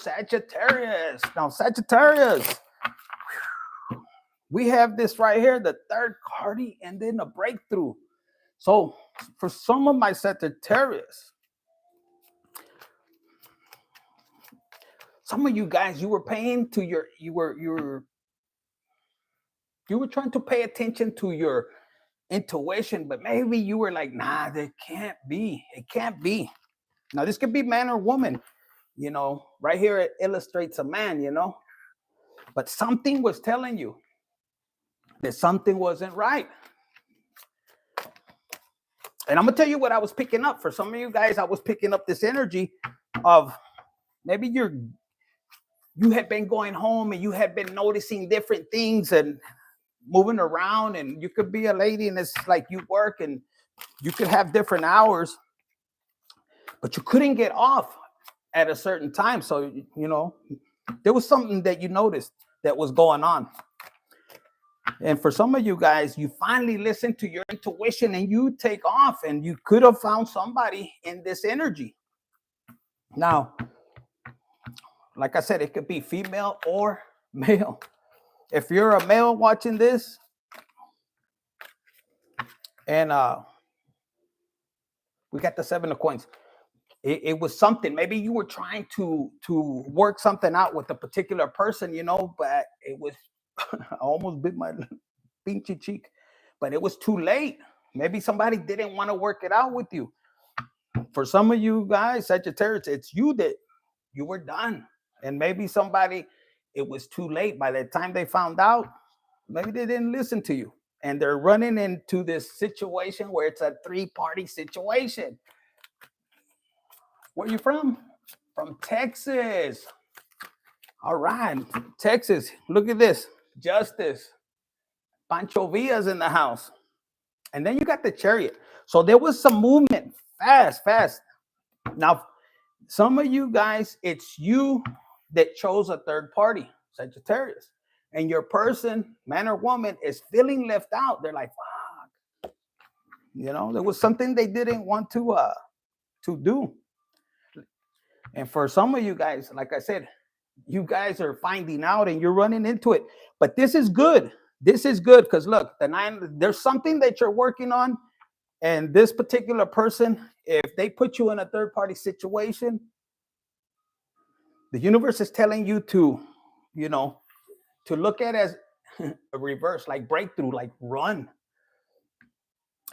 Sagittarius. Now, Sagittarius, we have this right here, the third party, and then a breakthrough. So for some of my Sagittarius, some of you guys, you were paying to you were trying to pay attention to your intuition, but maybe you were like, nah, there can't be. It can't be. Now, this could be man or woman. You know, right here it illustrates a man, you know, but something was telling you that something wasn't right. And I'm gonna tell you what I was picking up. For some of you guys, I was picking up this energy of maybe you had been going home and you had been noticing different things and moving around, and you could be a lady and it's like you work and you could have different hours, but you couldn't get off at a certain time. So, you know, there was something that you noticed that was going on. And for some of you guys, you finally listen to your intuition and you take off, and you could have found somebody in this energy. Now, like I said, it could be female or male. If you're a male watching this, and we got the 7 of coins. It was something. Maybe you were trying to work something out with a particular person, you know, but it was I almost bit my pinchy cheek, but it was too late. Maybe somebody didn't want to work it out with you. For some of you guys, Sagittarius, it's you that you were done. And maybe somebody, it was too late. By the time they found out, maybe they didn't listen to you. And they're running into this situation where it's a 3-party situation. Where are you from? From Texas. All right, Texas. Look at this. Justice. Pancho Villa's in the house. And then you got the Chariot. So there was some movement. Fast. Now, some of you guys, it's you that chose a third party, Sagittarius. And your person, man or woman, is feeling left out. They're like, fuck. You know, there was something they didn't want to do. And for some of you guys, like I said, you guys are finding out and you're running into it. But this is good. This is good because look, there's something that you're working on. And this particular person, if they put you in a third-party situation, the universe is telling you to, you know, to look at it as a reverse, like breakthrough, like run.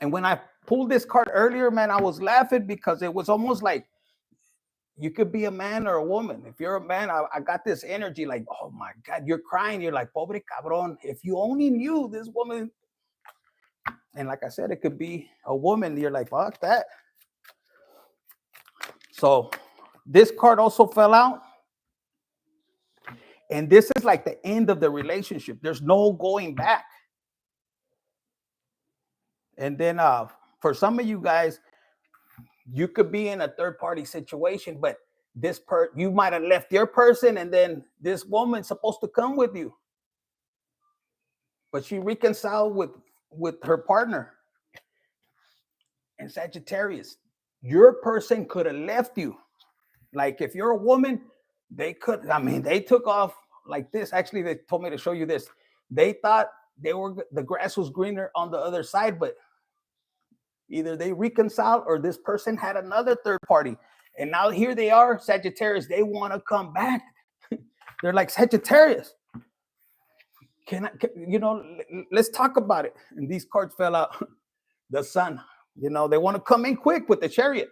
And when I pulled this card earlier, man, I was laughing because it was almost like you could be a man or a woman. If you're a man, I got this energy like, oh my God, you're crying. You're like, pobre cabrón. If you only knew this woman. And like I said, it could be a woman. You're like, fuck that. So this card also fell out. And this is like the end of the relationship. There's no going back. And then for some of you guys, you could be in a third-party situation, but you might have left your person, and then this woman's supposed to come with you. But she reconciled with her partner. And Sagittarius, your person could have left you. Like if you're a woman, they took off like this. Actually, they told me to show you this. They thought the grass was greener on the other side, but either they reconciled or this person had another third party. And now here they are, Sagittarius. They want to come back. They're like, Sagittarius, let's talk about it. And these cards fell out. The Sun, they want to come in quick with the Chariot.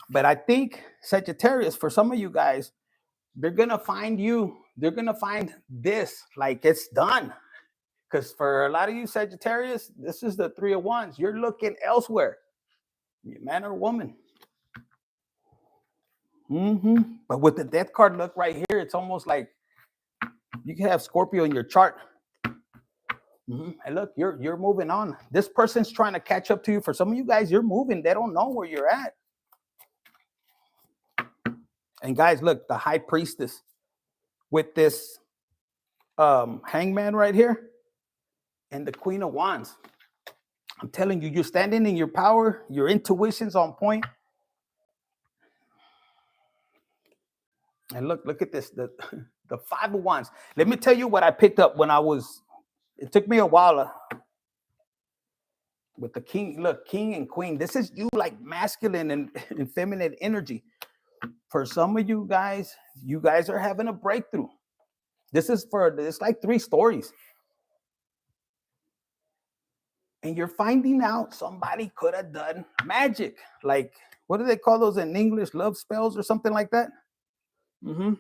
But I think Sagittarius, for some of you guys, they're going to find this like it's done. Because for a lot of you Sagittarius, this is the 3 of Wands. You're looking elsewhere. Man or woman. But with the Death card, look right here. It's almost like you can have Scorpio in your chart. And look, you're moving on. This person's trying to catch up to you. For some of you guys, you're moving. They don't know where you're at. And guys, look, the High Priestess with this Hangman right here. And the Queen of Wands. I'm telling you, you're standing in your power. Your intuition's on point. And look at this, the 5 of Wands. Let me tell you what I picked up when it took me a while with the king. Look, king and queen. This is you, like masculine and feminine energy. For some of you guys are having a breakthrough. It's like 3 stories. And you're finding out somebody could have done magic. Like, what do they call those in English? Love spells or something like that? Mm-hmm.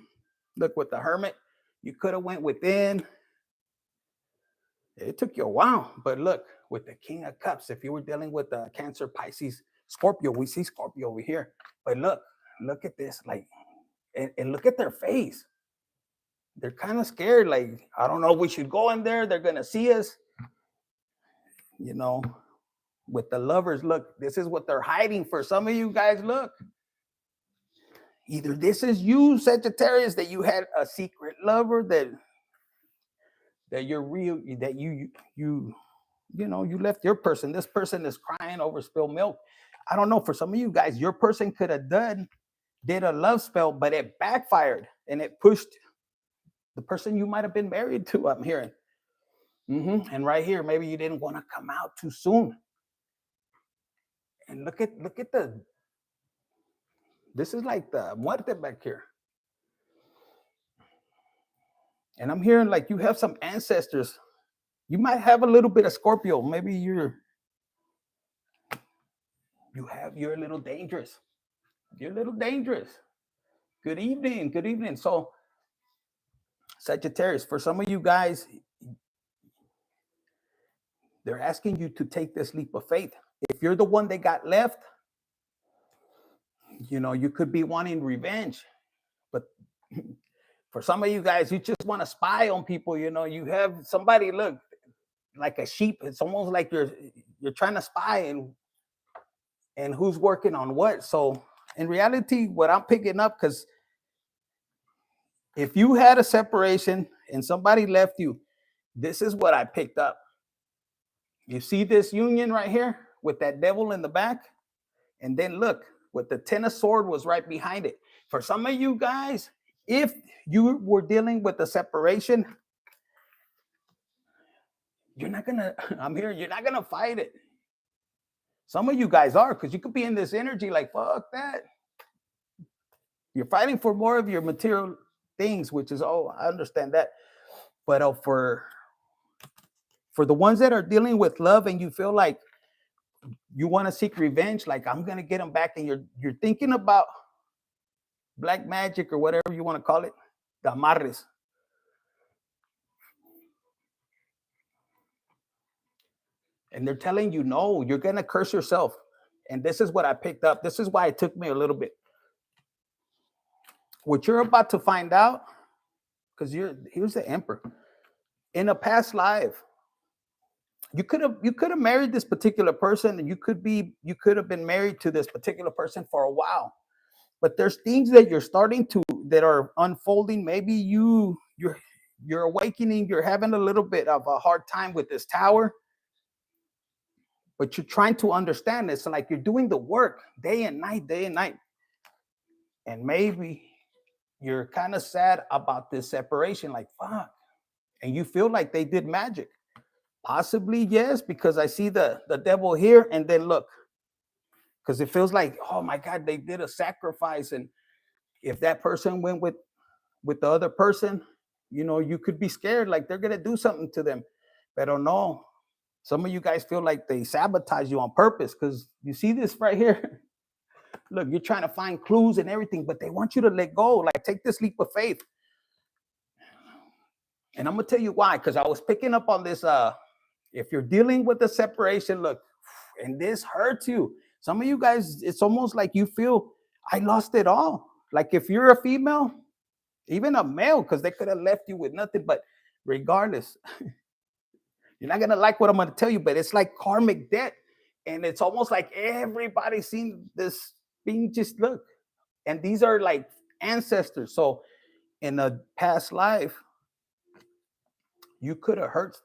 Look, with the Hermit, you could have went within. It took you a while, but look, with the King of Cups, if you were dealing with the Cancer, Pisces, Scorpio, we see Scorpio over here. But look at this, like, and look at their face. They're kind of scared. Like, I don't know if we should go in there. They're going to see us. You know, with the Lovers, look, this is what they're hiding. For some of you guys, look. Either this is you, Sagittarius, that you had a secret lover that you're real, that you left your person. This person is crying over spilled milk. I don't know. For some of you guys, your person could have did a love spell, but it backfired and it pushed the person you might have been married to. I'm hearing. And right here, maybe you didn't want to come out too soon. And look at this is like the muerte back here. And I'm hearing like you have some ancestors. You might have a little bit of Scorpio. Maybe you're a little dangerous. You're a little dangerous. Good evening. Good evening. So, Sagittarius, for some of you guys, they're asking you to take this leap of faith. If you're the one that got left, you could be wanting revenge. But for some of you guys, you just want to spy on people. You have somebody, look, like a sheep. It's almost like you're trying to spy and who's working on what. So in reality, what I'm picking up, because if you had a separation and somebody left you, this is what I picked up. You see this union right here with that devil in the back? And then look, with the 10 of Swords was right behind it. For some of you guys, if you were dealing with a separation, you're not going to fight it. Some of you guys are, because you could be in this energy like, fuck that. You're fighting for more of your material things, which is, I understand that. But for the ones that are dealing with love and you feel like you want to seek revenge, like I'm going to get them back, and you're thinking about black magic or whatever you want to call it, the amarres. And they're telling you, no, you're going to curse yourself. And this is what I picked up. This is why it took me a little bit. What you're about to find out, because here's the Emperor. In a past life, you could have married this particular person, and you could have been married to this particular person for a while. But there's things that you're that are unfolding. Maybe you're awakening, you're having a little bit of a hard time with this Tower. But you're trying to understand this. So like you're doing the work day and night. And maybe you're kind of sad about this separation, like, fuck. And you feel like they did magic. Possibly, yes, because I see the devil here, and then look. Because it feels like, oh my God, they did a sacrifice. And if that person went with the other person, you could be scared, like they're going to do something to them. But I don't know. Some of you guys feel like they sabotage you on purpose, because you see this right here. Look, you're trying to find clues and everything, but they want you to let go. Like, take this leap of faith. And I'm going to tell you why, because I was picking up on this. If you're dealing with a separation, look, and this hurts you. Some of you guys, it's almost like you feel, I lost it all. Like if you're a female, even a male, because they could have left you with nothing, but regardless, you're not going to like what I'm going to tell you, but it's like karmic debt. And it's almost like everybody's seen this being just look. And these are like ancestors. So in a past life, you could have hurt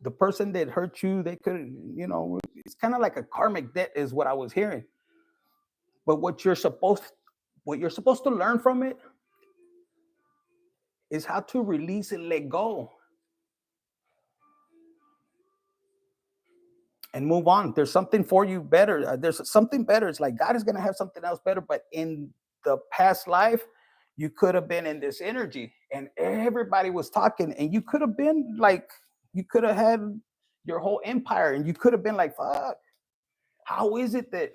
the person that hurt you. They could, it's kind of like a karmic debt is what I was hearing. But what you're supposed to learn from it is how to release and let go and move on. There's something for you better. There's something better. It's like God is going to have something else better. But in the past life, you could have been in this energy and everybody was talking, and you could have been like, you could have had your whole empire, and you could have been like, fuck, how is it that,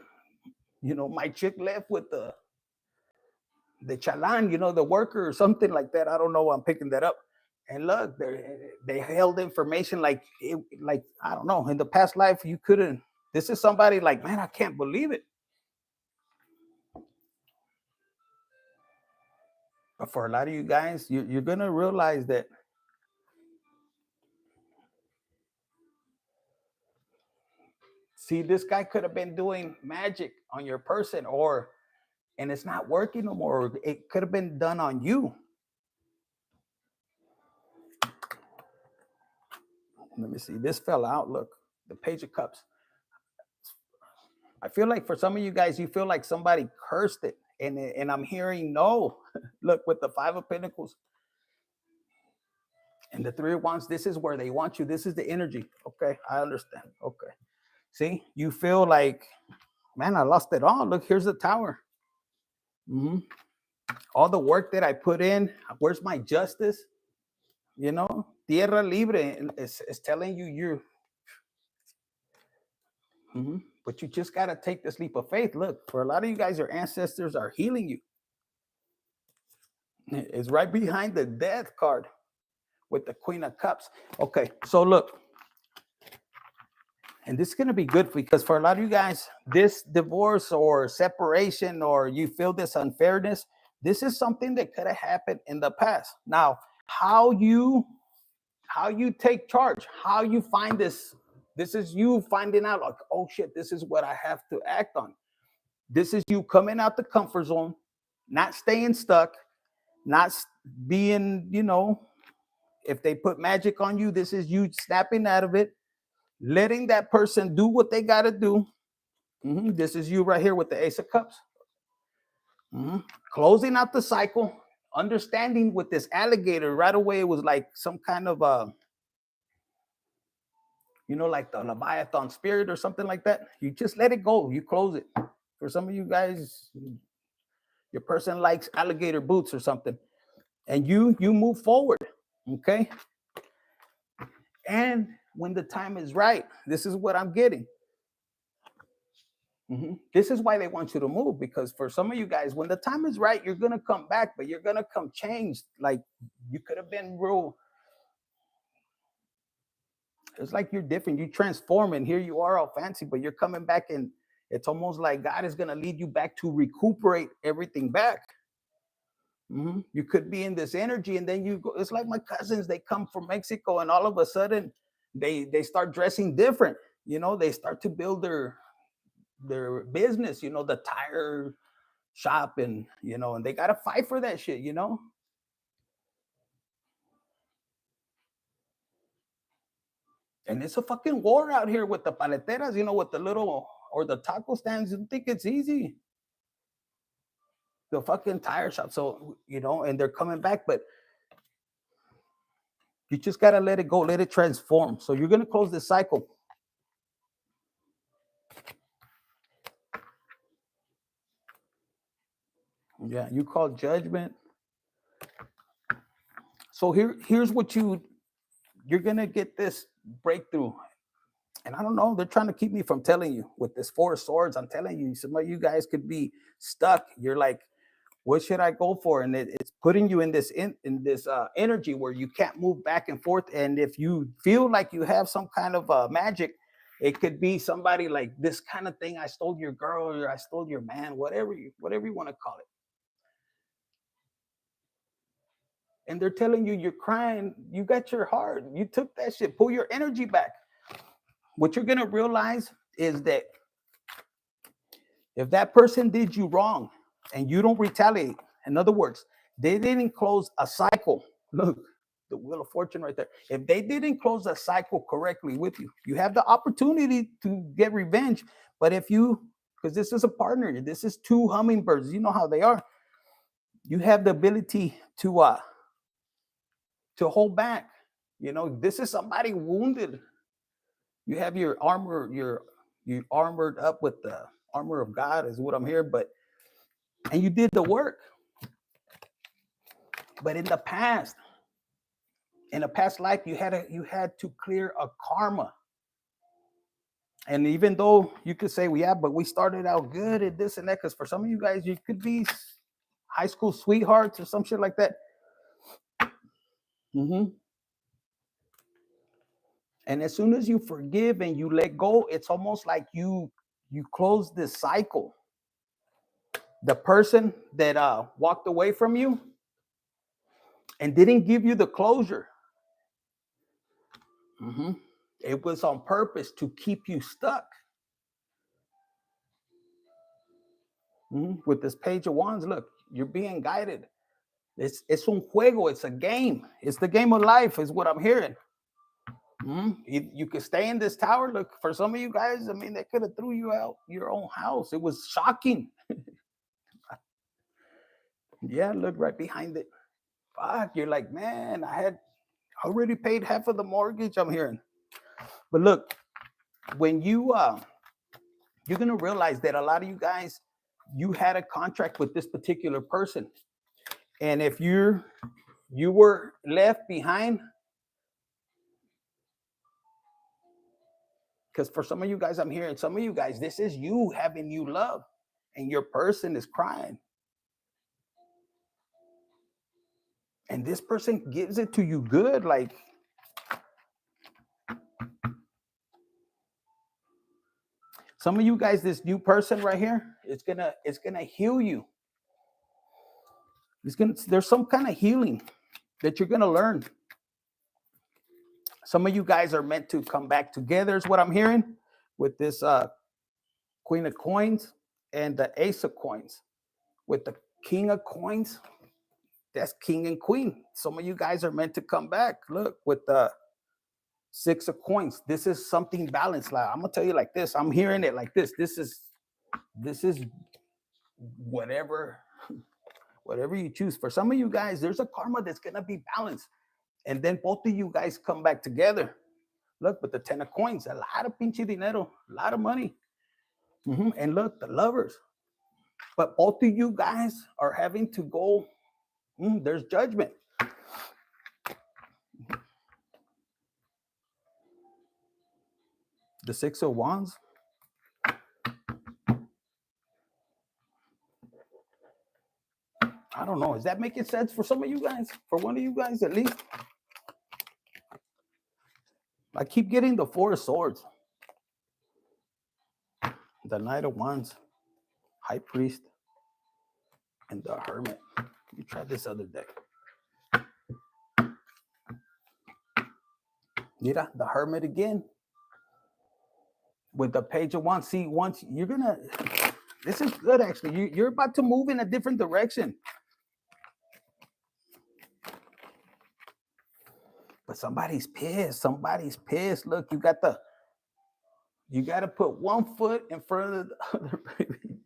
my chick left with the chalan, the worker or something like that. I don't know. I'm picking that up. And look, they held information like I don't know. In the past life, you couldn't. This is somebody like, man, I can't believe it. But for a lot of you guys, you're gonna realize that. See, this guy could have been doing magic on your person, and it's not working no more. It could have been done on you. Let me see. This fell out. Look, the Page of Cups. I feel like for some of you guys, you feel like somebody cursed it. And I'm hearing no. Look, with the Five of Pentacles and the Three of Wands, this is where they want you. This is the energy. Okay, I understand. Okay. See, you feel like, man, I lost it all. Look, here's the Tower. All the work that I put in, where's my justice? Tierra Libre is telling you but you just got to take this leap of faith. Look, for a lot of you guys, your ancestors are healing you. It's right behind the Death card with the Queen of Cups. Okay, so look, and this is going to be good because for a lot of you guys, this divorce or separation, or you feel this unfairness, this is something that could have happened in the past. Now, how you take charge, how you find this is you finding out like, oh shit, this is what I have to act on. This is you coming out the comfort zone, not staying stuck, not being, if they put magic on you, this is you snapping out of it, letting that person do what they got to do. This is you right here with the Ace of Cups. Closing out the cycle, understanding with this alligator right away. It was like some kind of like the Leviathan spirit or something like that. You just let it go. You close it. For some of you guys, your person likes alligator boots or something, and you move forward. Okay. And when the time is right, this is what I'm getting. This is why they want you to move, because for some of you guys, when the time is right, you're going to come back, but you're going to come changed. Like you could have been real. It's like you're different. You transform, and here you are all fancy, but you're coming back, and it's almost like God is going to lead you back to recuperate everything back. You could be in this energy, and then you go. It's like my cousins. They come from Mexico, and all of a sudden, they start dressing different. They start to build their business. The tire shop, and and they got to fight for that shit. And it's a fucking war out here with the paleteras, with the little, or the taco stands. You think it's easy. The fucking tire shop. So, and they're coming back, but you just got to let it go, let it transform. So you're going to close this cycle. Yeah, you call judgment. So here's what you're going to get this breakthrough. And I don't know, they're trying to keep me from telling you with this Four of Swords. I'm telling you, some of you guys could be stuck. You're like, what should I go for? And it's putting you in this energy where you can't move back and forth. And if you feel like you have some kind of magic, it could be somebody like this kind of thing. I stole your girl, or I stole your man, whatever you want to call it. And they're telling you, you're crying. You got your heart. You took that shit. Pull your energy back. What you're going to realize is that if that person did you wrong and you don't retaliate, in other words, they didn't close a cycle. Look, the Wheel of Fortune right there. If they didn't close a cycle correctly with you, you have the opportunity to get revenge. But because this is a partner, this is two hummingbirds, you know how they are. You have the ability to to hold back. You know, this is somebody wounded. You have your armor, you armored up with the armor of God is what I'm hearing, and you did the work. But in the past life, you had to clear a karma. And even though you could say, well, yeah, but we started out good at this and that, because for some of you guys, you could be high school sweethearts or some shit like that. And as soon as you forgive and you let go, it's almost like you close this cycle. The person that walked away from you and didn't give you the closure, it was on purpose to keep you stuck. With this Page of Wands, look, you're being guided. It's un juego. It's a game. It's the game of life is what I'm hearing. You could stay in this tower. Look, for some of you guys, I mean, they could have threw you out your own house. It was shocking. Yeah, look right behind it. Fuck, you're like, man, I had already paid half of the mortgage, I'm hearing. But look, when you're going to realize that a lot of you guys, you had a contract with this particular person. And if you were left behind, because for some of you guys, I'm hearing some of you guys, this is you having you love, and your person is crying. And this person gives it to you good, like some of you guys, this new person right here, it's gonna heal you. There's some kind of healing that you're gonna learn. Some of you guys are meant to come back together, is what I'm hearing, with this Queen of Coins and the Ace of Coins. With the King of Coins, that's King and Queen. Some of you guys are meant to come back. Look, with the Six of Coins, this is something balanced. Like, I'm gonna tell you like this. I'm hearing it like this. This is whatever you choose. For some of you guys, there's a karma that's gonna be balanced, and then both of you guys come back together. Look, with the Ten of Coins, a lot of pinche dinero, a lot of money. And look, the Lovers. But both of you guys are having to go. There's judgment. The Six of Wands. I don't know. Is that making sense for some of you guys? For one of you guys, at least? I keep getting the Four of Swords. The Knight of Wands. High Priest. And the Hermit. You tried this other deck. Mira, the Hermit again. With the Page of Wands. See, once you're gonna, this is good actually. You're about to move in a different direction. But somebody's pissed. Somebody's pissed. Look, you got to put one foot in front of the other, baby.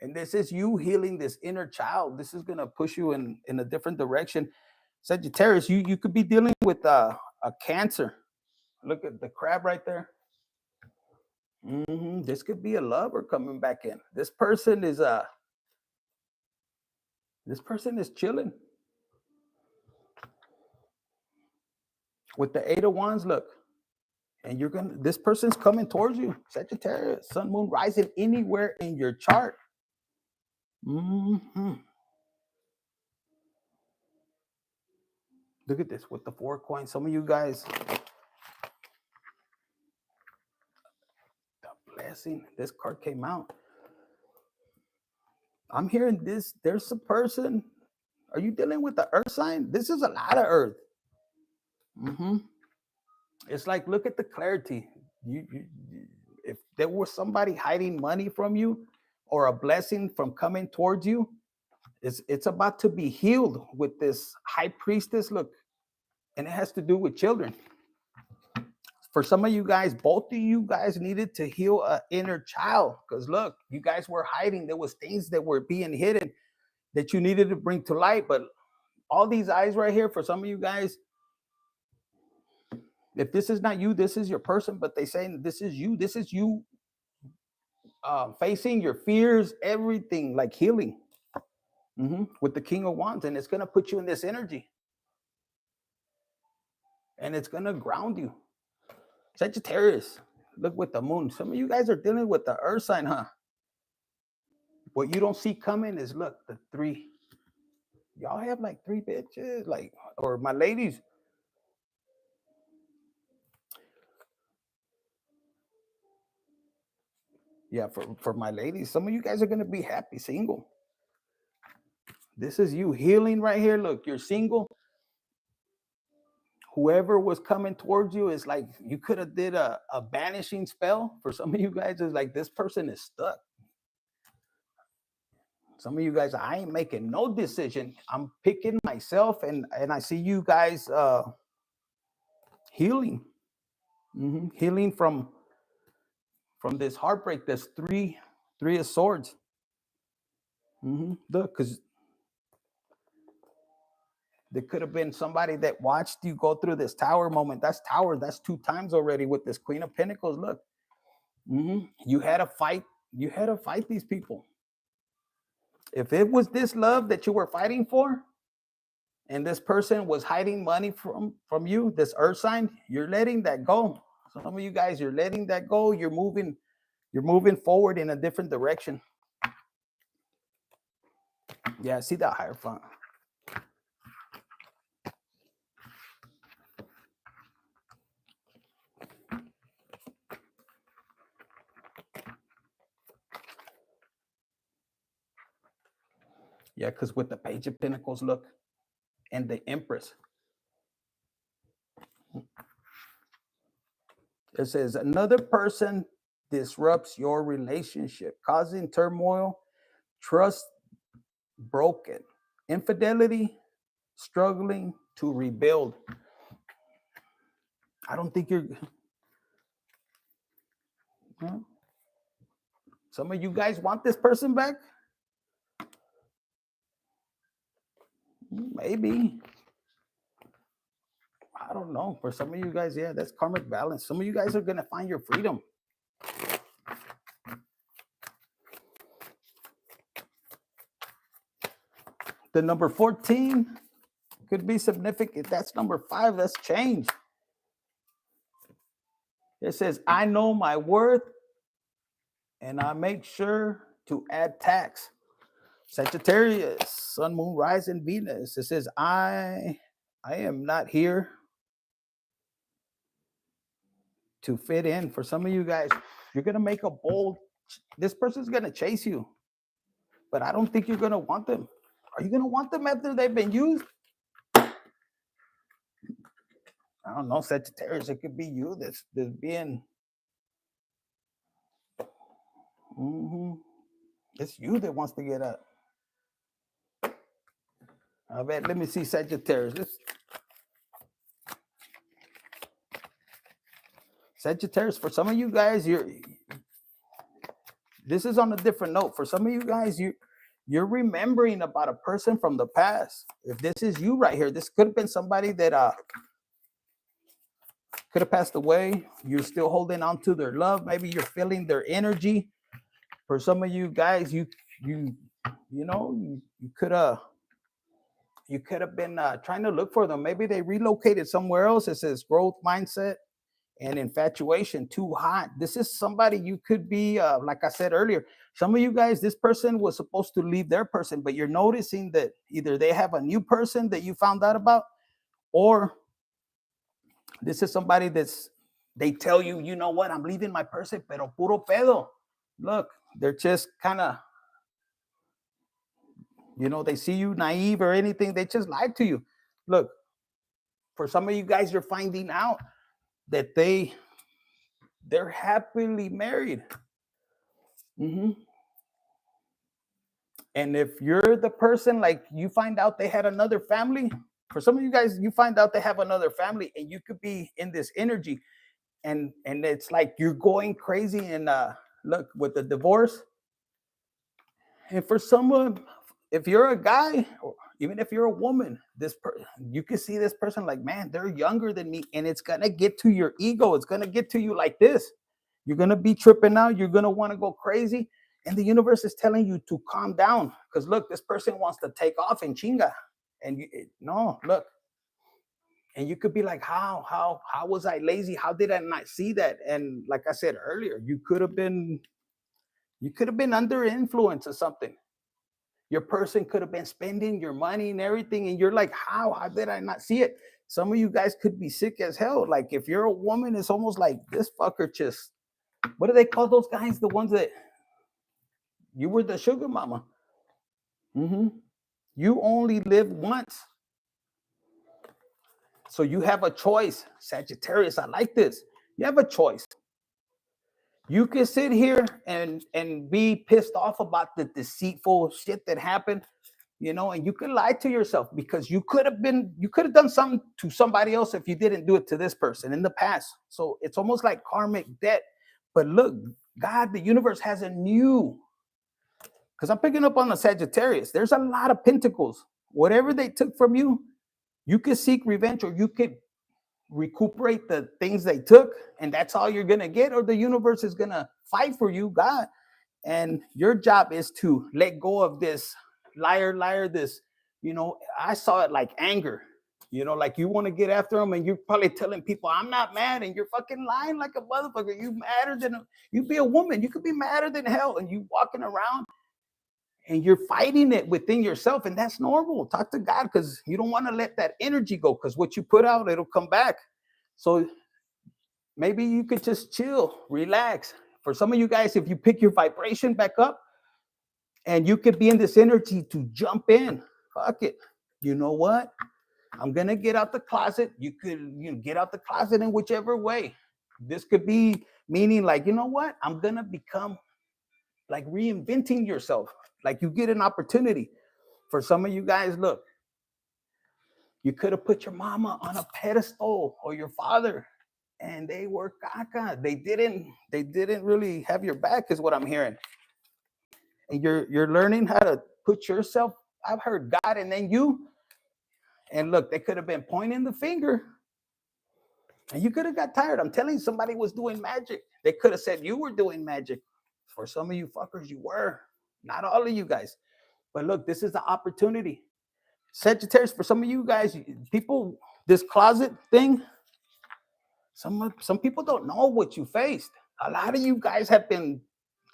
And this is you healing this inner child. This is gonna push you in a different direction. Sagittarius, you could be dealing with a Cancer. Look at the crab right there. This could be a lover coming back in. This person is chilling. With the Eight of Wands, look. And this person's coming towards you. Sagittarius, Sun, Moon, rising anywhere in your chart. Look at this with the Four of Coins. Some of you guys, the Blessing. This card came out. I'm hearing this. There's a person. Are you dealing with the Earth sign? This is a lot of Earth. It's like, look at the clarity. If there was somebody hiding money from you or a blessing from coming towards you, it's about to be healed with this High Priestess. Look, and it has to do with children. For some of you guys, both of you guys needed to heal an inner child, because look, you guys were hiding. There was things that were being hidden that you needed to bring to light. But all these eyes right here, for some of you guys, If this is not you, this is your person, but they saying this is you. This is you facing your fears, everything, like healing with the King of Wands. And it's going to put you in this energy. And it's going to ground you. Sagittarius, look with the moon. Some of you guys are dealing with the earth sign, huh? What you don't see coming is, look, the 3. Y'all have like 3 bitches, like, or my ladies. Yeah, for my ladies, some of you guys are going to be happy single. This is you healing right here. Look, you're single. Whoever was coming towards you is like, you could have did a banishing spell. For some of you guys, it's like, this person is stuck. Some of you guys, I ain't making no decision. I'm picking myself, and I see you guys healing. Healing from this heartbreak. There's 3 of swords. Look, because there could have been somebody that watched you go through this tower moment. That's tower. That's 2 times already with this Queen of Pentacles. Look, you had to fight. You had to fight these people. If it was this love that you were fighting for, and this person was hiding money from you, this earth sign, you're letting that go. Some of you guys, you're letting that go. You're moving forward in a different direction. Yeah, see that Hierophant. Yeah, because with the Page of Pentacles, look, and the Empress. It says, another person disrupts your relationship, causing turmoil, trust broken, infidelity, struggling to rebuild. I don't think you're... Some of you guys want this person back? Maybe. I don't know. For some of you guys, yeah, that's karmic balance. Some of you guys are going to find your freedom. The number 14 could be significant. That's number 5. That's change. It says, I know my worth, and I make sure to add tax. Sagittarius, Sun, Moon, Rising, Venus. It says, I am not here to fit in. For some of you guys, you're going to make a bold... This person's going to chase you, but I don't think you're going to want them. Are you going to want them after they've been used? I don't know, Sagittarius. It could be you that's being... It's you that wants to get up. I bet. Let me see, Sagittarius. Sagittarius, for some of you guys, this is on a different note. For some of you guys, you're remembering about a person from the past. If this is you right here, this could have been somebody that could have passed away. You're still holding on to their love. Maybe you're feeling their energy. For some of you guys, you could have been trying to look for them. Maybe they relocated somewhere else. It says growth mindset and infatuation, too hot. This is somebody you could be, like I said earlier, some of you guys, this person was supposed to leave their person, but you're noticing that either they have a new person that you found out about, or this is somebody they tell you, you know what, I'm leaving my person, pero puro pedo. Look, they're just kind of, they see you naive or anything. They just lied to you. Look, for some of you guys, you're finding out that they're happily married. And if you're the person, like, you find out they had another family, for some of you guys, you find out they have another family, and you could be in this energy, and it's like you're going crazy. And look, with the divorce, and for someone, if you're a guy, Even if you're a woman, you can see this person like, man, they're younger than me, and it's gonna get to your ego. It's gonna get to you like this. You're gonna be tripping out. You're gonna want to go crazy, and the universe is telling you to calm down. Because look, this person wants to take off in chinga, and no, look, and you could be like, how was I lazy? How did I not see that? And like I said earlier, you could have been under influence or something. Your person could have been spending your money and everything, and you're like, how did I not see it? Some of you guys could be sick as hell. Like if you're a woman, it's almost like this fucker just, what do they call those guys? The ones that you were the sugar mama. You only live once. So you have a choice. Sagittarius, I like this. You have a choice. You can sit here and be pissed off about the deceitful shit that happened, and you could lie to yourself because you could have done something to somebody else if you didn't do it to this person in the past. So it's almost like karmic debt. But look, God, the universe has a new, because I'm picking up on the Sagittarius. There's a lot of pentacles. Whatever they took from you, you could seek revenge, or you could recuperate the things they took, and that's all you're gonna get, or the universe is gonna fight for you, God. And your job is to let go of this liar, this, I saw it like anger, like you want to get after them, and you're probably telling people, I'm not mad, and you're fucking lying like a motherfucker. You be a woman, you could be madder than hell, and you walking around and you're fighting it within yourself, and that's normal. Talk to God, because you don't want to let that energy go, because what you put out, it'll come back. So maybe you could just chill, relax. For some of you guys, if you pick your vibration back up, and you could be in this energy to jump in, fuck it. You know what? I'm gonna get out the closet. You could get out the closet in whichever way. This could be meaning like, you know what? I'm gonna become like reinventing yourself. Like you get an opportunity. For some of you guys, look, you could have put your mama on a pedestal, or your father, and they were caca. They didn't really have your back, is what I'm hearing. And you're learning how to put yourself, I've heard God and then you. And look, they could have been pointing the finger, and you could have got tired. I'm telling you, somebody was doing magic. They could have said you were doing magic. For some of you fuckers, you were. Not all of you guys. But look, this is the opportunity. Sagittarius, for some of you guys, people, this closet thing, some people don't know what you faced. A lot of you guys have been,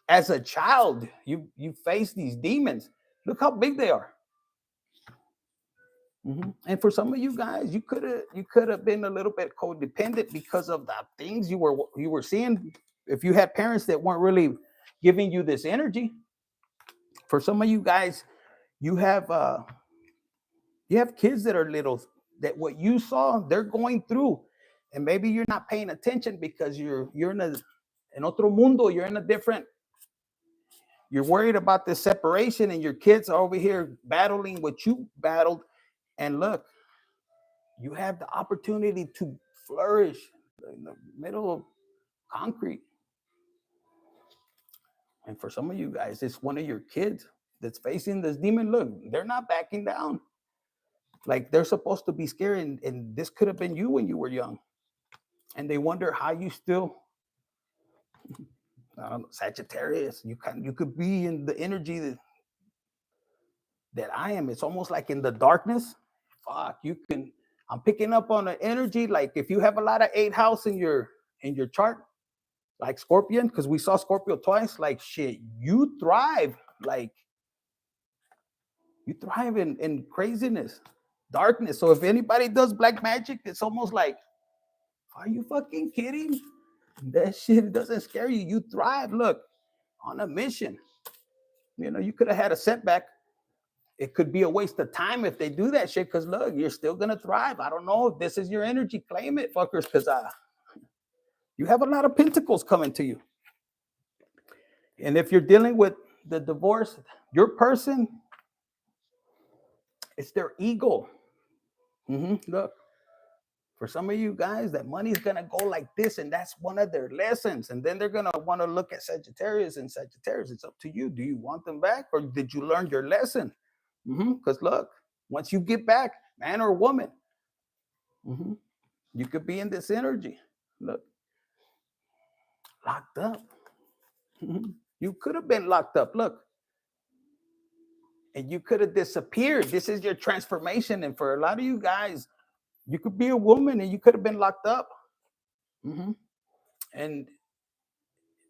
as a child, you faced these demons. Look how big they are. And for some of you guys, you could have been a little bit codependent because of the things you were seeing. If you had parents that weren't really giving you this energy. For some of you guys, you have kids that are little, that what you saw, they're going through, and maybe you're not paying attention because you're in otro mundo, you're in a different. You're worried about this separation, and your kids are over here battling what you battled. And look, you have the opportunity to flourish in the middle of concrete. And for some of you guys, it's one of your kids that's facing this demon. Look, they're not backing down. Like they're supposed to be scared, and this could have been you when you were young. And they wonder how you still, Sagittarius, you could be in the energy that I am. It's almost like in the darkness. Fuck, I'm picking up on the energy. Like if you have a lot of 8th house in your chart, like Scorpion, because we saw Scorpio twice, like shit, you thrive. Like you thrive in craziness, darkness. So if anybody does black magic, it's almost like, are you fucking kidding? That shit doesn't scare you. You thrive. Look, on a mission. You could have had a setback. It could be a waste of time if they do that shit, because look, you're still gonna thrive. I don't know if this is your energy. Claim it, fuckers, because you have a lot of pentacles coming to you. And if you're dealing with the divorce, your person, it's their ego. Look, for some of you guys, that money's gonna go like this, and that's one of their lessons. And then they're gonna want to look at Sagittarius, and Sagittarius, it's up to you. Do you want them back, or did you learn your lesson? Because look, Once you get back, man or woman, you could be in this energy. Look, locked up. You could have been locked up. Look, and you could have disappeared. This is your transformation. And for a lot of you guys, you could be a woman and you could have been locked up. And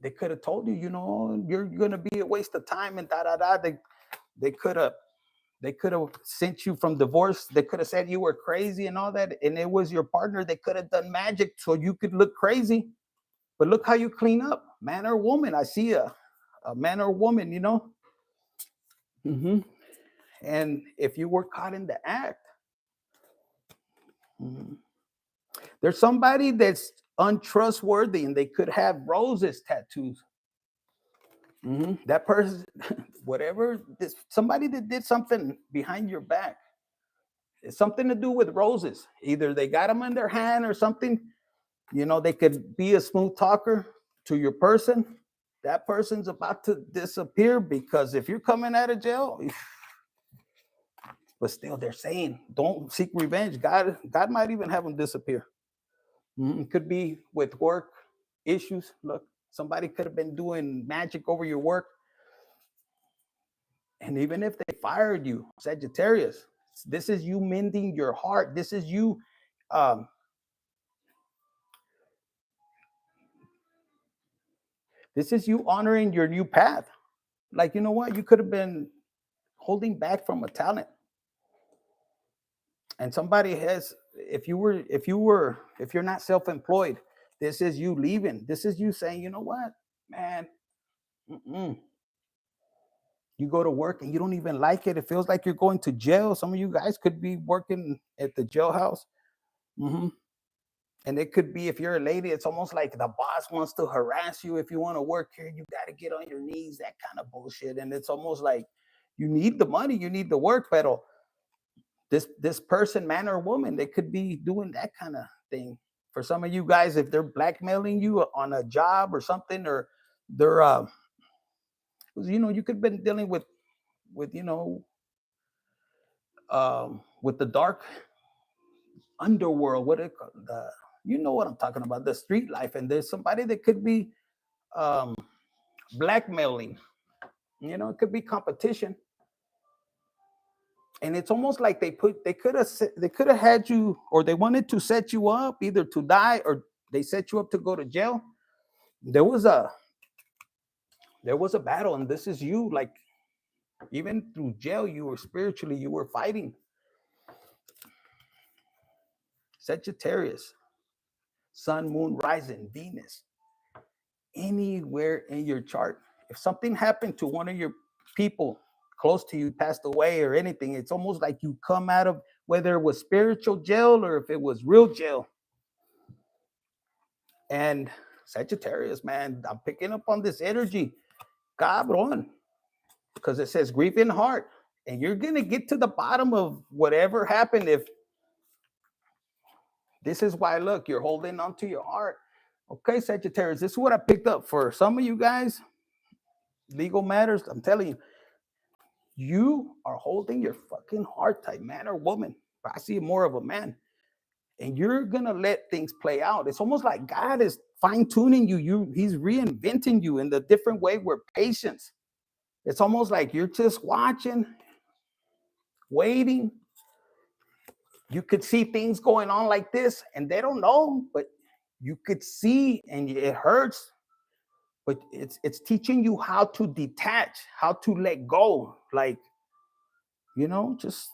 they could have told you, you know, you're going to be a waste of time and da da da. They could have sent you from divorce. They could have said you were crazy and all that. And it was your partner. They could have done magic so you could look crazy. But look how you clean up, man or woman. I see a man or woman, you know. And if you were caught in the act, there's somebody that's untrustworthy and they could have roses tattoos. That person, whatever, somebody that did something behind your back. It's something to do with roses. Either they got them in their hand or something. You know, they could be a smooth talker to your person. That person's about to disappear because if you're coming out of jail, but still they're saying, don't seek revenge. God might even have them disappear. It could be with work issues. Look, somebody could have been doing magic over your work. And even if they fired you, Sagittarius, this is you mending your heart. This is you honoring your new path. Like, you know what? You could have been holding back from a talent. And somebody has, if you're not self-employed, this is you leaving. This is you saying, you know what, man, you go to work and you don't even like it. It feels like you're going to jail. Some of you guys could be working at the jailhouse. And it could be, if you're a lady, it's almost like the boss wants to harass you. If you want to work here, you got to get on your knees, that kind of bullshit. And it's almost like you need the money, you need the work, but this person, man or woman, they could be doing that kind of thing. For some of you guys, if they're blackmailing you on a job or something, or they're you know, you could have been dealing with you know, with the dark underworld, what it the, you know what I'm talking about, the street life. And there's somebody that could be blackmailing. You know, it could be competition. And it's almost like they could have had you, or they wanted to set you up either to die, or they set you up to go to jail. There was a battle, and this is you, like, even through jail, you were spiritually, you were fighting. Sagittarius, sun, moon, rising, Venus, anywhere in your chart. If something happened to one of your people close to you, passed away or anything, it's almost like you come out of, whether it was spiritual jail or if it was real jail. And Sagittarius, man, I'm picking up on this energy, cabrón, because it says grief in heart, and you're gonna get to the bottom of whatever happened. If this is why, look, you're holding on to your heart. Okay, Sagittarius, this is what I picked up for some of you guys. Legal matters, I'm telling you, you are holding your fucking heart tight, man or woman. I see more of a man. And you're gonna let things play out. It's almost like God is fine-tuning you. He's reinventing you in the different way with patience. It's almost like you're just watching, waiting. You could see things going on like this, and they don't know, but you could see, and it hurts. But it's teaching you how to detach, how to let go. Like, you know, just,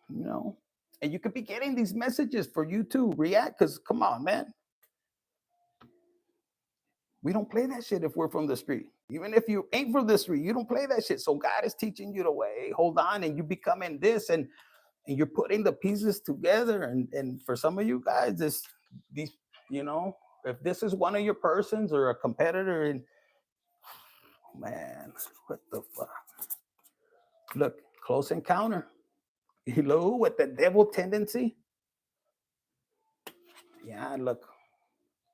you know, and you could be getting these messages for you to react, because come on, man. We don't play that shit if we're from the street. Even if you ain't from the street, you don't play that shit. So God is teaching you the way, hold on, and you becoming this, and you're putting the pieces together. And for some of you guys, these, you know, if this is one of your persons or a competitor, and man, what the fuck? Look, close encounter. Hello, with the devil tendency. Yeah, look,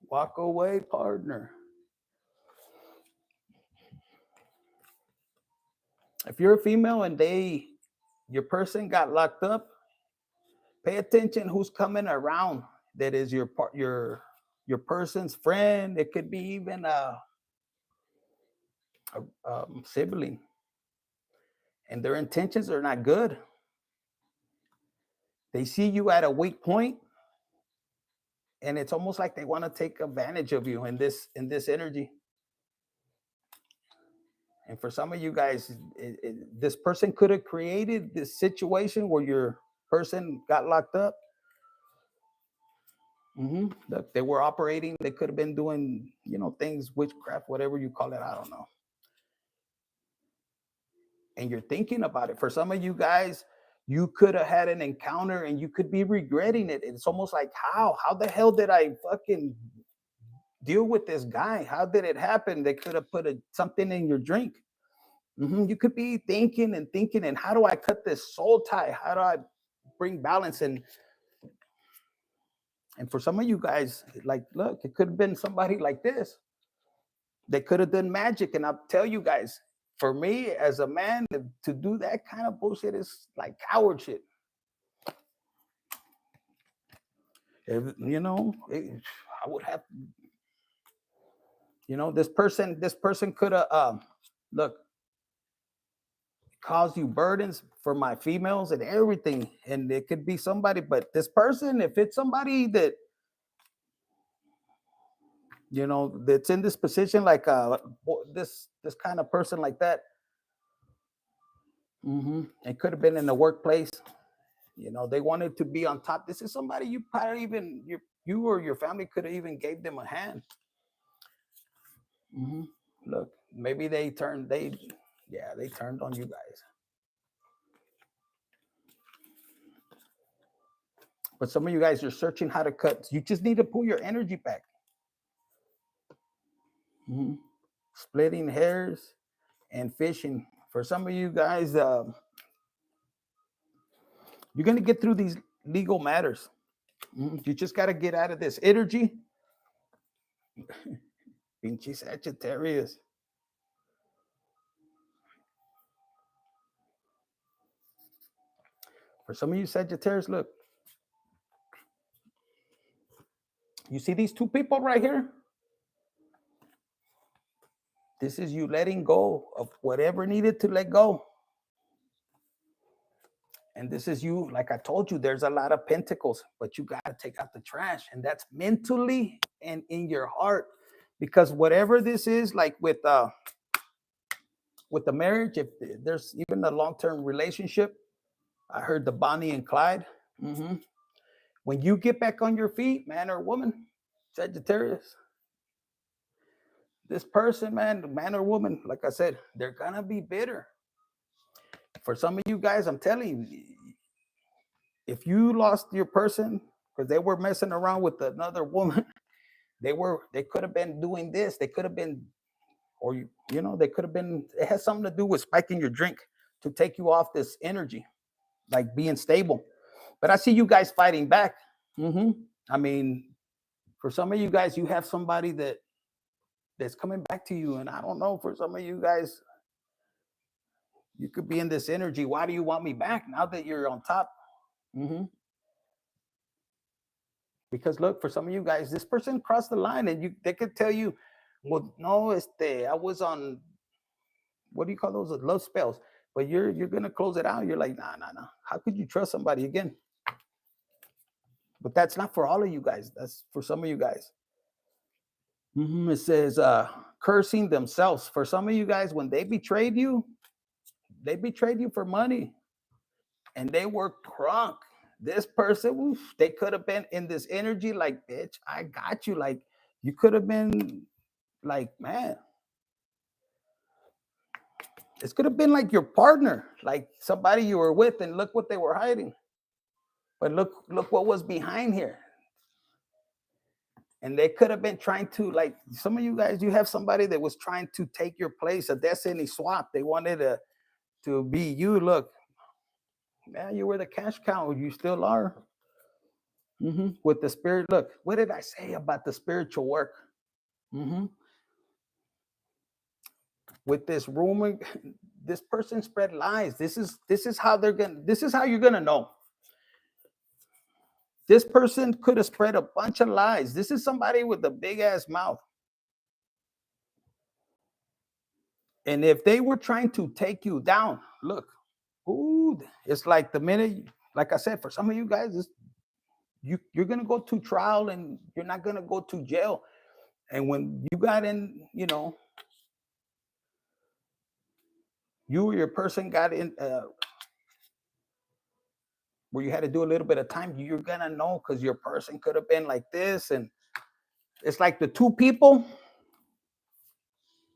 walk away, partner. If you're a female and they your person got locked up. Pay attention who's coming around. That is your person's friend. It could be even a sibling, and their intentions are not good. They see you at a weak point, and it's almost like they want to take advantage of you in this energy. And for some of you guys, this person could have created this situation where your person got locked up. Look, they were operating. They could have been doing, things, witchcraft, whatever you call it. I don't know. And you're thinking about it. For some of you guys, you could have had an encounter and you could be regretting it. It's almost like, how the hell did I fucking deal with this guy? How did it happen? They could have put something in your drink. You could be thinking, and how do I cut this soul tie? How do I bring balance? And for some of you guys, like, look, it could have been somebody like this. They could have done magic. And I'll tell you guys, for me as a man, to do that kind of bullshit is like coward shit. I would have, this person could have, look, caused you burdens for my females and everything. And it could be somebody, but this person, if it's somebody that, that's in this position, like this kind of person like that. It could have been in the workplace. They wanted to be on top. This is somebody you probably even you or your family could have even gave them a hand. Look, maybe they turned on you guys. But some of you guys are searching how to cut. You just need to pull your energy back. Splitting hairs and fishing. For some of you guys, you're going to get through these legal matters. You just got to get out of this energy. Pinche Sagittarius. For some of you Sagittarius, look. You see these two people right here? This is you letting go of whatever needed to let go. And this is you, like I told you, there's a lot of pentacles, but you got to take out the trash. And that's mentally and in your heart. Because whatever this is, like with the marriage, if there's even a long-term relationship, I heard the Bonnie and Clyde. When you get back on your feet, man or woman, Sagittarius, this person, man or woman, like I said, they're going to be bitter. For some of you guys, I'm telling you, if you lost your person because they were messing around with another woman, they could have been doing this. They could have been, or they could have been. It has something to do with spiking your drink to take you off this energy, like being stable. But I see you guys fighting back. I mean, for some of you guys, you have somebody that's coming back to you, and I don't know. For some of you guys, you could be in this energy. Why do you want me back now that you're on top? Because look, for some of you guys, this person crossed the line, and they could tell you, well, no, I was on, what do you call those, love spells? But you're gonna close it out. You're like, nah. How could you trust somebody again? But that's not for all of you guys. That's for some of you guys. It says cursing themselves. For some of you guys, when they betrayed you for money, and they were crunk. This person, they could have been in this energy like, bitch, I got you. Like, you could have been like, man, this could have been like your partner, like somebody you were with, and look what they were hiding. But look what was behind here. And they could have been trying to, like, some of you guys, you have somebody that was trying to take your place, a destiny swap. They wanted to be you. Look, man, you were the cash cow. You still are. With the spirit. Look, what did I say about the spiritual work? With this rumor, this person spread lies. This is how you're gonna know. This person could have spread a bunch of lies. This is somebody with a big ass mouth. And if they were trying to take you down, look, ooh, it's like the minute, like I said, for some of you guys, you're gonna go to trial and you're not gonna go to jail. And when you got in, you or your person got in where you had to do a little bit of time, you're gonna know, because your person could have been like this. And it's like the two people,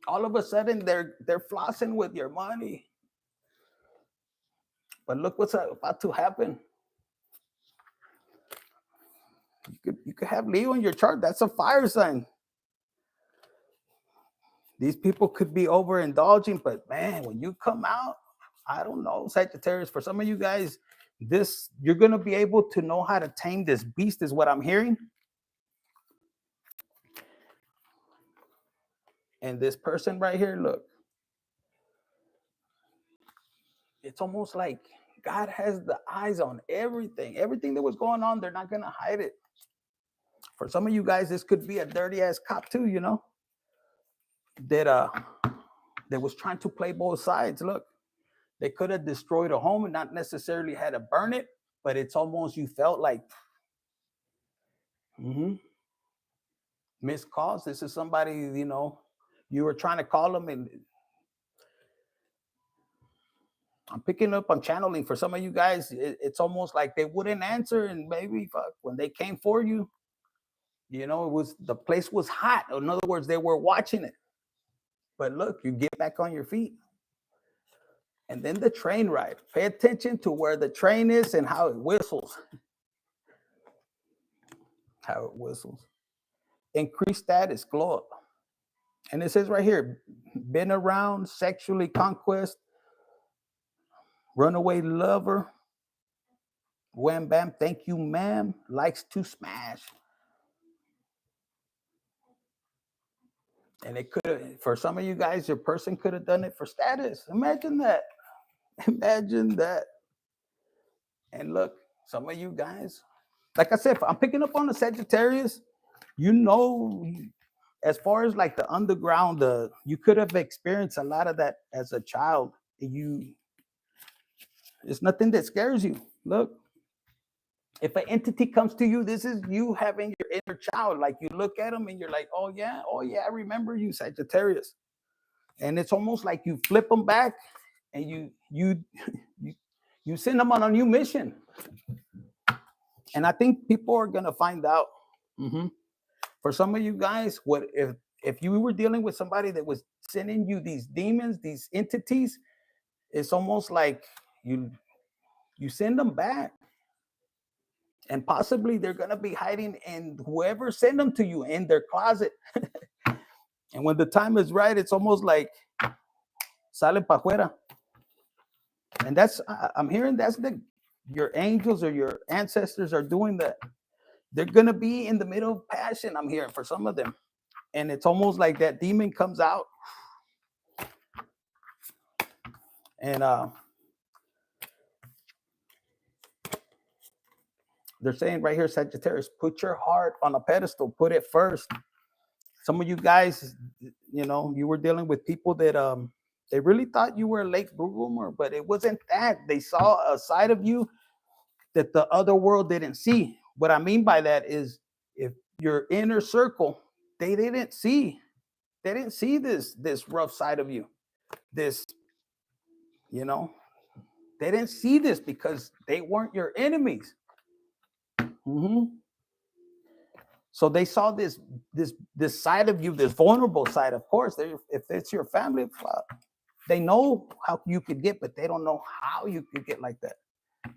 all of a sudden they're flossing with your money. But look what's about to happen. You could have Leo in your chart. That's a fire sign. These people could be overindulging, but man, when you come out, I don't know, Sagittarius, for some of you guys, you're going to be able to know how to tame this beast, is what I'm hearing. And this person right here, look, it's almost like God has the eyes on everything. Everything that was going on, they're not going to hide it. For some of you guys, this could be a dirty ass cop too, that was trying to play both sides. Look, they could have destroyed a home and not necessarily had to burn it, but it's almost, you felt like missed calls. This is somebody, you were trying to call them, and I'm picking up on channeling. For some of you guys, it's almost like they wouldn't answer, and maybe when they came for you, the place was hot. In other words, they were watching it. But look, you get back on your feet. And then the train ride. Pay attention to where the train is and how it whistles. How it whistles. Increase status, glow up. And it says right here, been around, sexually conquest, runaway lover, wham bam, thank you ma'am, likes to smash. And it could have, for some of you guys, your person could have done it for status. Imagine that. Imagine that. And look, some of you guys, like I said, I'm picking up on the Sagittarius. As far as like the underground, you could have experienced a lot of that as a child. It's nothing that scares you. Look, if an entity comes to you, this is you having your inner child. Like, you look at them and you're like, oh yeah, I remember you, Sagittarius. And it's almost like you flip them back and you send them on a new mission. And I think people are gonna find out. For some of you guys, what if you were dealing with somebody that was sending you these demons, these entities, it's almost like you send them back. And possibly they're gonna be hiding in whoever sent them to you in their closet. And when the time is right, it's almost like salen pa fuera. And I'm hearing your angels or your ancestors are doing that. They're gonna be in the middle of passion, I'm hearing, for some of them. And it's almost like that demon comes out. And they're saying right here, Sagittarius, put your heart on a pedestal, put it first. Some of you guys, you were dealing with people that they really thought you were a late bloomer, but it wasn't that. They saw a side of you that the other world didn't see. What I mean by that is, if your inner circle, they didn't see this rough side of you. This, they didn't see this because they weren't your enemies. So they saw this side of you, this vulnerable side. Of course, if it's your family, they know how you could get, but they don't know how you could get like that.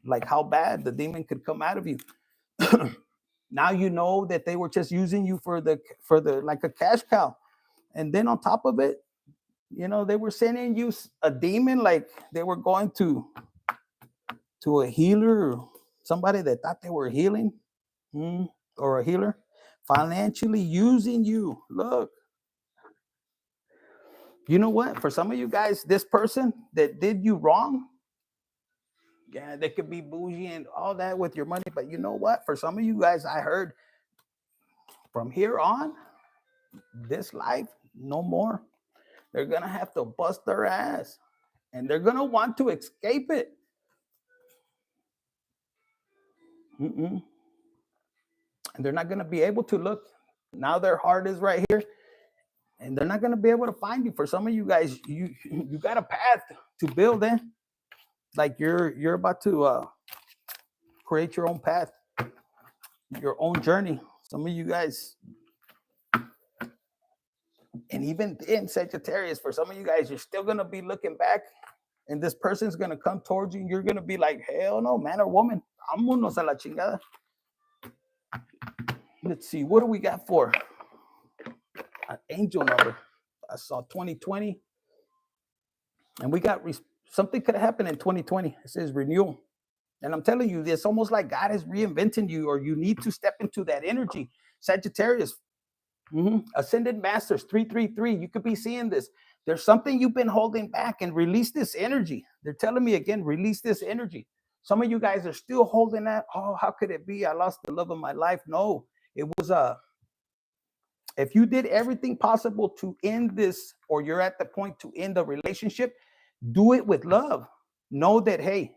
Like how bad the demon could come out of you. Now you know that they were just using you for the like a cash cow. And then on top of it, they were sending you a demon, like they were going to a healer, or somebody that thought they were healing, or a healer, financially using you. Look, You know what? For some of you guys, this person that did you wrong, yeah, they could be bougie and all that with your money. But you know what? For some of you guys, I heard from here on, this life, no more. They're going to have to bust their ass and they're going to want to escape it. And they're not going to be able to look. Now their heart is right here and they're not going to be able to find you. For some of you guys, you got a path to build in. Like you're about to create your own path, your own journey. Some of you guys, and even in Sagittarius, for some of you guys, you're still going to be looking back and this person's going to come towards you and you're going to be like, hell no, man or woman, vámonos a la chingada. Let's see, what do we got for an angel number? I saw 2020 and we got something could have happened in 2020. It says renewal. And I'm telling you, it's almost like God is reinventing you, or you need to step into that energy. Sagittarius, Ascended Masters, 333. You could be seeing this. There's something you've been holding back, and release this energy. They're telling me again, release this energy. Some of you guys are still holding that. Oh, how could it be? I lost the love of my life. No, it was if you did everything possible to end this, or you're at the point to end the relationship, do it with love. Know that, hey,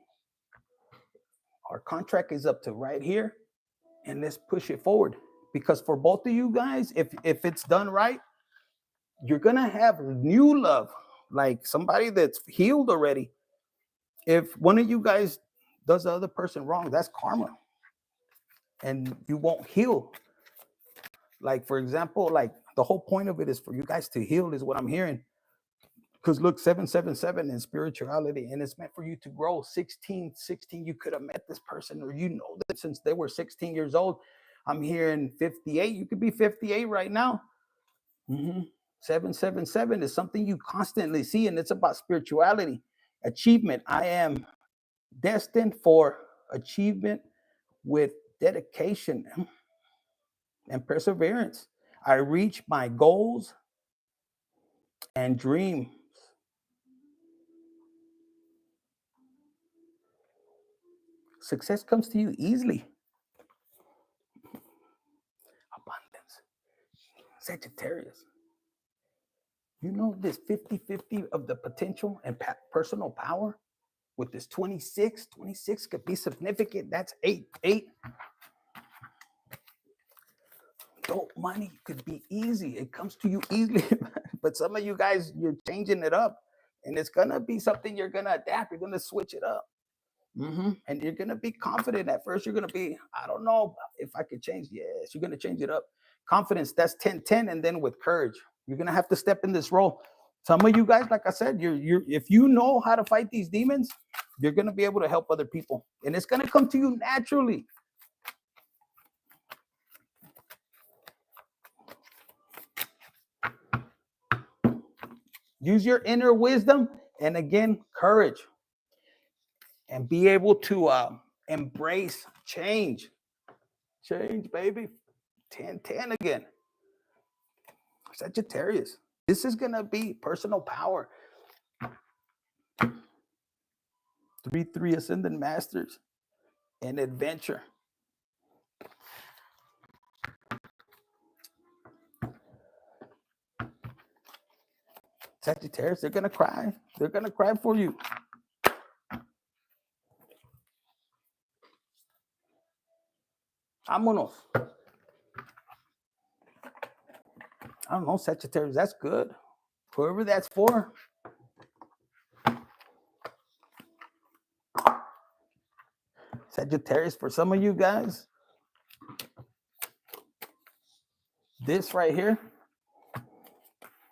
our contract is up to right here, and let's push it forward. Because for both of you guys, if it's done right, you're gonna have new love, like somebody that's healed already. If one of you guys does the other person wrong, that's karma, and you won't heal. Like, for example, like the whole point of it is for you guys to heal, is what I'm hearing. Because look, 777 in spirituality, and it's meant for you to grow. 16, you could have met this person, or you know that since they were 16 years old. I'm hearing 58. You could be 58 right now. 777 is something you constantly see, and it's about spirituality, achievement. I am destined for achievement with dedication and perseverance. I reach my goals and dreams. Success comes to you easily. Abundance. Sagittarius. You know this 50-50 of the potential and personal power with this 26. 26 could be significant. That's 8. Money could be easy. It comes to you easily. But some of you guys, you're changing it up. And it's going to be something you're going to adapt. You're going to switch it up. And you're going to be confident. At first, you're going to be, I don't know if I could change. Yes, you're going to change it up. Confidence, that's 10-10. And then with courage, you're going to have to step in this role. Some of you guys, like I said, if you know how to fight these demons, you're going to be able to help other people. And it's going to come to you naturally. Use your inner wisdom and, again, courage. And be able to embrace change. Change, baby. 10-10 again. Sagittarius. This is going to be personal power. 3-3 Ascendant Masters and adventure. Sagittarius, they're going to cry. They're going to cry for you. Vámonos. I don't know, Sagittarius, that's good. Whoever that's for. Sagittarius, for some of you guys, this right here,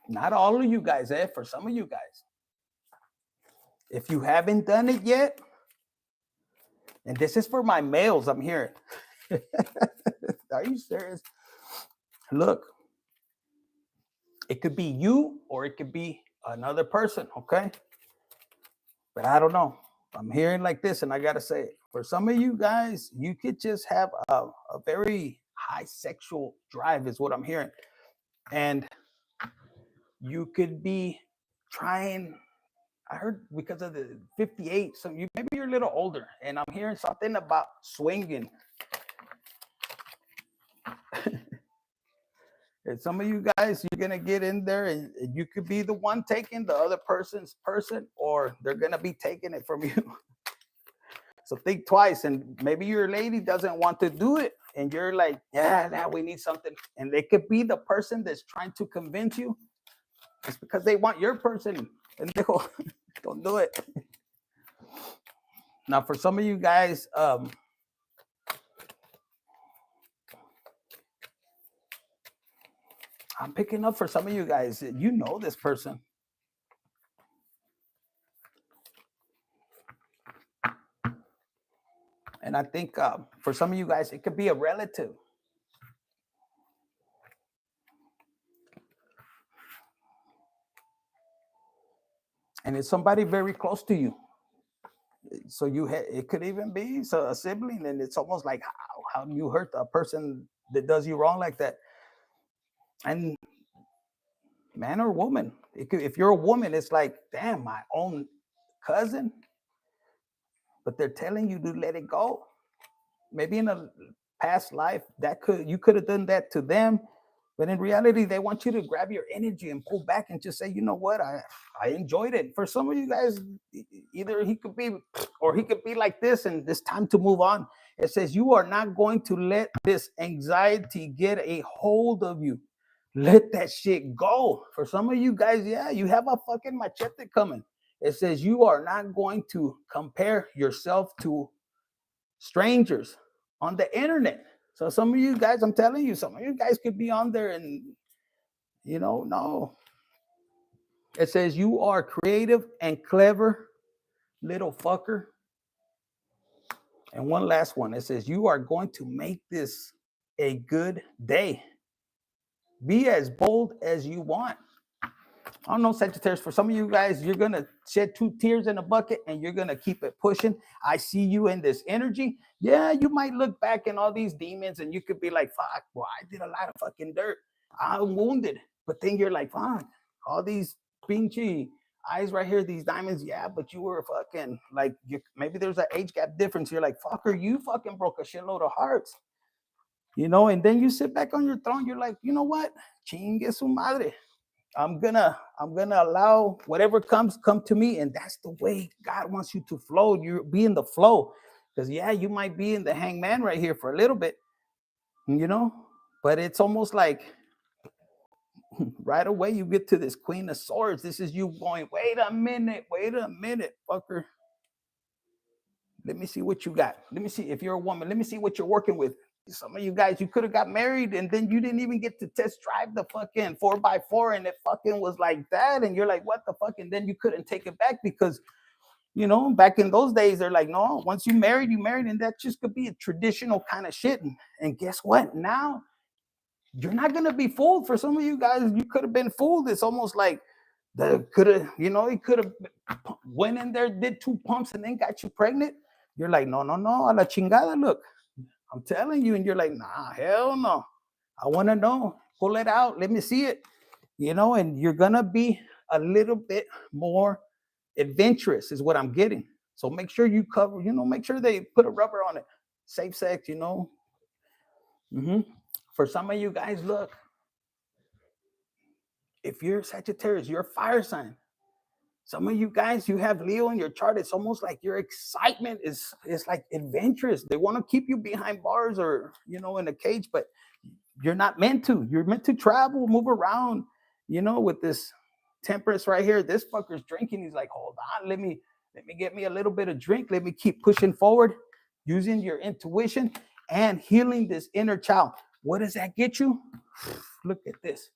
not all of you guys, for some of you guys. If you haven't done it yet, and this is for my males, I'm hearing. Are you serious? Look, it could be you or it could be another person, okay? But I don't know. I'm hearing like this, and I got to say it. For some of you guys, you could just have a very high sexual drive is what I'm hearing. And you could be trying. I heard because of the 58, so maybe you're a little older, and I'm hearing something about swinging. And some of you guys, you're gonna get in there, and you could be the one taking the other person's person, or they're gonna be taking it from you. So think twice, and maybe your lady doesn't want to do it, and you're like, yeah, we need something, and they could be the person that's trying to convince you. It's because they want your person, and they go, don't do it. Now, for some of you guys, I'm picking up for some of you guys, you know this person. And I think for some of you guys, it could be a relative. And it's somebody very close to you. So it could even be a sibling, and it's almost like how do you hurt a person that does you wrong like that? And man or woman, if you're a woman, it's like, damn, my own cousin, but they're telling you to let it go. Maybe in a past life you could have done that to them, but in reality, they want you to grab your energy and pull back and just say, you know what, I enjoyed it. For some of you guys, either he could be, or he could be like this, and it's time to move on. It says you are not going to let this anxiety get a hold of you. Let that shit go. For some of you guys, yeah, you have a fucking machete coming. It says you are not going to compare yourself to strangers on the internet. So some of you guys, I'm telling you, some of you guys could be on there and, no. It says you are creative and clever, little fucker. And one last one. It says you are going to make this a good day. Be as bold as you want. I don't know, Sagittarius, for some of you guys, you're going to shed 2 tears in a bucket and you're going to keep it pushing. I see you in this energy. Yeah, you might look back in all these demons and you could be like, fuck, well, I did a lot of fucking dirt. I'm wounded. But then you're like, fuck, all these pinchy eyes right here, these diamonds. Yeah, but you were fucking like, maybe there's an age gap difference. You're like, fucker, you fucking broke a shitload of hearts. And then you sit back on your throne. You're like, you know what? Chingue su madre. I'm gonna allow whatever come to me, and that's the way God wants you to flow. You be in the flow, because yeah, you might be in the hangman right here for a little bit, but it's almost like right away you get to this Queen of Swords. This is you going, wait a minute, fucker. Let me see what you got. Let me see if you're a woman. Let me see what you're working with. Some of you guys, you could have got married and then you didn't even get to test drive the fucking 4x4, and it fucking was like that. And you're like, what the fuck? And then you couldn't take it back because, back in those days, they're like, no, once you married, and that just could be a traditional kind of shit. And guess what? Now you're not going to be fooled. For some of you guys, you could have been fooled. It's almost like he could have went in there, did 2 pumps and then got you pregnant. You're like, no, a la chingada, look. I'm telling you, and you're like, nah, hell no. I want to know. Pull it out. Let me see it. And you're going to be a little bit more adventurous is what I'm getting. So make sure you cover, make sure they put a rubber on it. Safe sex, For some of you guys, look, if you're Sagittarius, you're a fire sign. Some of you guys, you have Leo in your chart. It's almost like your excitement is like adventurous. They want to keep you behind bars or, in a cage, but you're not meant to. You're meant to travel, move around, with this Temperance right here. This fucker's drinking. He's like, hold on, let me get me a little bit of drink. Let me keep pushing forward, using your intuition and healing this inner child. What does that get you? Look at this.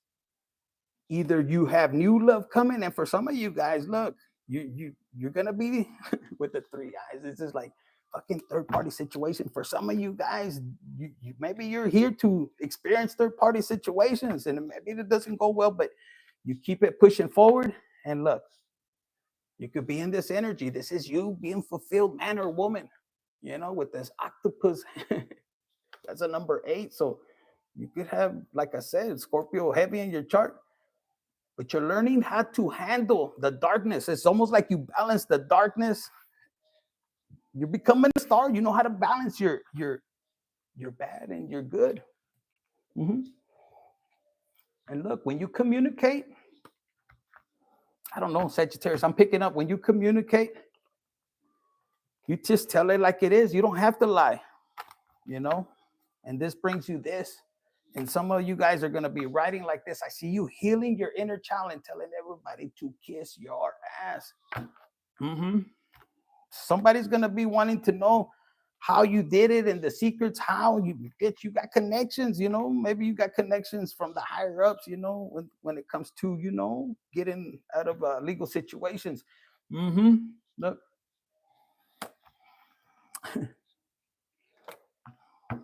Either you have new love coming, and for some of you guys, look, you're gonna be with the 3 eyes. It's just like fucking third-party situation. For some of you guys, maybe you're here to experience third-party situations, and maybe it doesn't go well, but you keep it pushing forward. And look, you could be in this energy. This is you being fulfilled, man or woman. With this octopus, that's a number 8. So you could have, like I said, Scorpio heavy in your chart. but you're learning how to handle the darkness. It's almost like you balance the darkness. You're becoming a star. You know how to balance your bad and your good. Mm-hmm. And look, when you communicate, I don't know, Sagittarius, I'm picking up when you communicate, you just tell it like it is. You don't have to lie, you know? And this brings you this. And some of you guys are going to be writing like this. I see you healing your inner child and telling everybody to kiss your ass. Mm-hmm. Somebody's going to be wanting to know how you did it and the secrets, how you got connections, you know, maybe you got connections from the higher ups, you know, when it comes to, you know, getting out of legal situations. Mm-hmm. Look.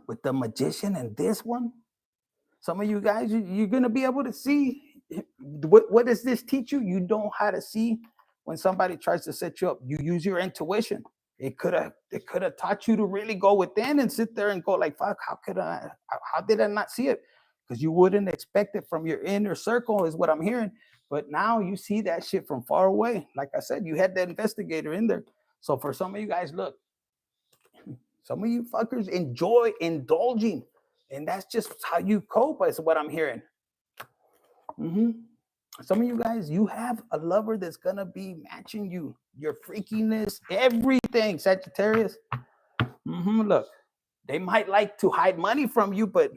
With the magician and this one, some of you guys, you're going to be able to see. What does this teach you? You know how to see when somebody tries to set you up. You use your intuition. It could have taught you to really go within and sit there and go like, fuck, how did I not see it? Because you wouldn't expect it from your inner circle is what I'm hearing. But now you see that shit from far away. Like I said, you had that investigator in there. So for some of you guys, look, some of you fuckers enjoy indulging. And that's just how you cope, is what I'm hearing. Mm-hmm. Some of you guys, you have a lover that's going to be matching you. Your freakiness, everything, Sagittarius. Mm-hmm. Look, they might like to hide money from you, but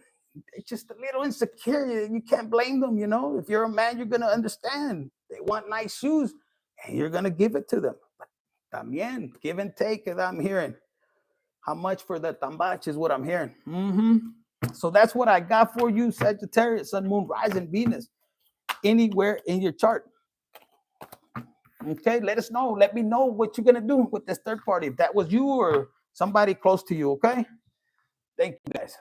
it's just a little insecure. You can't blame them, you know. If you're a man, you're going to understand. They want nice shoes, and you're going to give it to them. But también, give and take, as I'm hearing. How much for the tambach is what I'm hearing. Mm-hmm. So that's what I got for you, Sagittarius, Sun, Moon, Rising, Venus, anywhere in your chart. Okay, let us know. Let me know what you're going to do with this third party. If that was you or somebody close to you, okay? Thank you, guys.